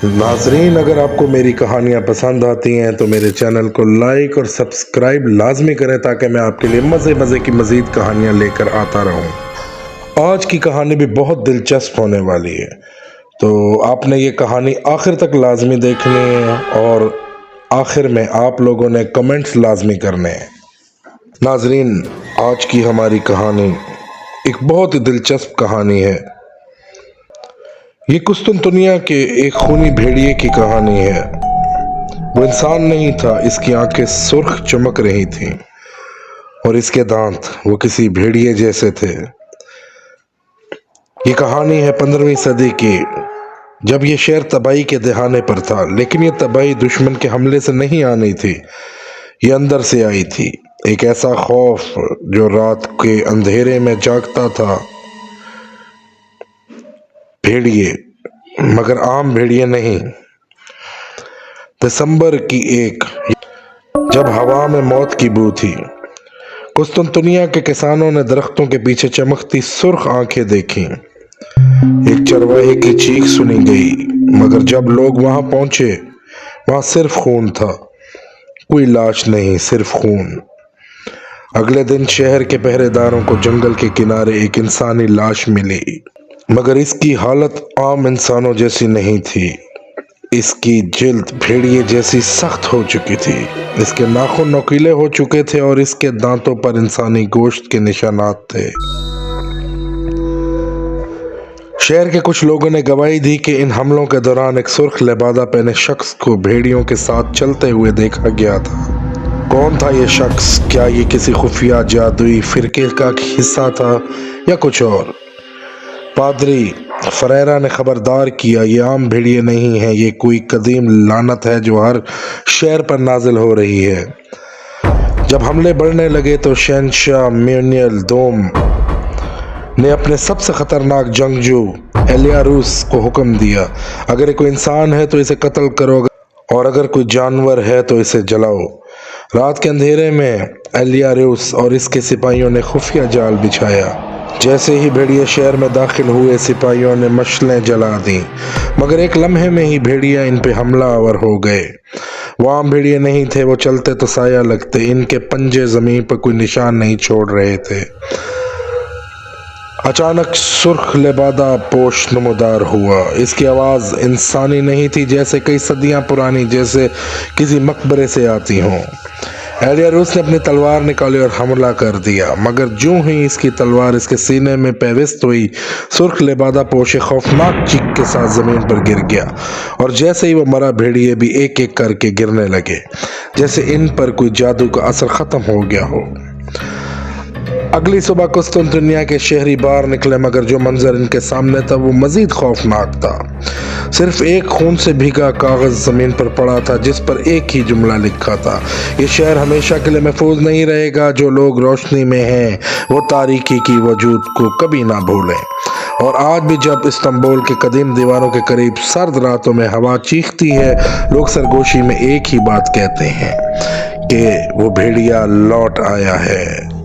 नाजरीन, अगर आपको मेरी कहानियाँ पसंद आती हैं तो मेरे चैनल को लाइक और सब्सक्राइब लाजमी करें ताकि मैं आपके लिए मज़े मज़े की मज़ीद कहानियाँ लेकर आता रहूँ। आज की कहानी भी बहुत दिलचस्प होने वाली है, तो आपने ये कहानी आखिर तक लाजमी देखनी है और आखिर में आप लोगों ने कमेंट्स लाजमी करने हैं। नाजरीन, आज की हमारी कहानी एक बहुत ही दिलचस्प कहानी है। ये कुस्तुनतुनिया के एक खूनी भेड़िए की कहानी है। वो इंसान नहीं था, इसकी आंखें सुर्ख चमक रही थीं और इसके दांत वो किसी भेड़िए जैसे थे। ये कहानी है 15वीं सदी की, जब ये शहर तबाही के दहाने पर था। लेकिन ये तबाही दुश्मन के हमले से नहीं आनी थी, ये अंदर से आई थी। एक ऐसा खौफ जो रात के अंधेरे में जागता था। भेड़िए, मगर आम भेड़िए नहीं। दिसंबर की एक, जब हवा में मौत की बू थी, कुस्तुनतुनिया के किसानों ने दरख्तों के पीछे चमकती सुर्ख आंखें देखी। एक चरवाहे की चीख सुनी गई, मगर जब लोग वहां पहुंचे, वहां सिर्फ खून था, कोई लाश नहीं, सिर्फ खून। अगले दिन शहर के पहरेदारों को जंगल के किनारे एक इंसानी लाश मिली, मगर इसकी हालत आम इंसानों जैसी नहीं थी। इसकी जिल्द भेड़िए जैसी सख्त हो चुकी थी, इसके नाखून नोकीले हो चुके थे और इसके दांतों पर इंसानी गोश्त के निशानात थे। शहर के कुछ लोगों ने गवाही दी कि इन हमलों के दौरान एक सुर्ख लिबादा पहने शख्स को भेड़ियों के साथ चलते हुए देखा गया था। कौन था ये शख्स? क्या ये किसी खुफिया जादुई फिरके का हिस्सा था या कुछ और? पादरी फरेरा ने खबरदार किया, ये आम भेड़िए नहीं है, ये कोई कदीम लानत है जो हर शहर पर नाजिल हो रही है। जब हमले बढ़ने लगे तो शहंशाह म्यूनियल दोम ने अपने सबसे खतरनाक जंगजू एलियारुस को हुक्म दिया, अगर ये कोई इंसान है तो इसे कत्ल करो और अगर कोई जानवर है तो इसे जलाओ। रात के अंधेरे में एलियारुस और इसके सिपाहियों ने खुफिया जाल बिछाया। जैसे ही भेड़िए शहर में दाखिल हुए, सिपाहियों ने मशलें जला दी, मगर एक लम्हे में ही भेड़िया इन पे हमलावर हो गए। वो आम भेड़िए नहीं थे, वो चलते तो साया लगते, इनके पंजे जमीन पर कोई निशान नहीं छोड़ रहे थे। अचानक सुर्ख लिबादा पोश नमूदार हुआ। इसकी आवाज इंसानी नहीं थी, जैसे कई सदियां पुरानी, जैसे किसी मकबरे से आती हों। एलियारुस ने अपनी तलवार निकाली और हमला कर दिया, मगर जो ही इसकी तलवार इसके सीने में पेविस्त हुई, सुर्ख लिबादा पोशे खौफनाक चीख के साथ जमीन पर गिर गया और जैसे ही वो मरा, भेड़िए भी एक एक करके गिरने लगे, जैसे इन पर कोई जादू का असर खत्म हो गया हो। अगली सुबह कुस्तुनतुनिया के शहरी बाहर निकले, मगर जो मंजर इनके सामने था वो मजीद खौफनाक था। सिर्फ एक खून से भीगा कागज जमीन पर पड़ा था, जिस पर एक ही जुमला लिखा था, ये शहर हमेशा के लिए महफूज नहीं रहेगा। जो लोग रोशनी में हैं वो तारीकी की वजूद को कभी ना भूलें। और आज भी जब इस्तांबुल के कदीम दीवारों के करीब सर्द रातों में हवा चीखती है, लोग सरगोशी में एक ही बात कहते हैं कि वो भेड़िया लौट आया है।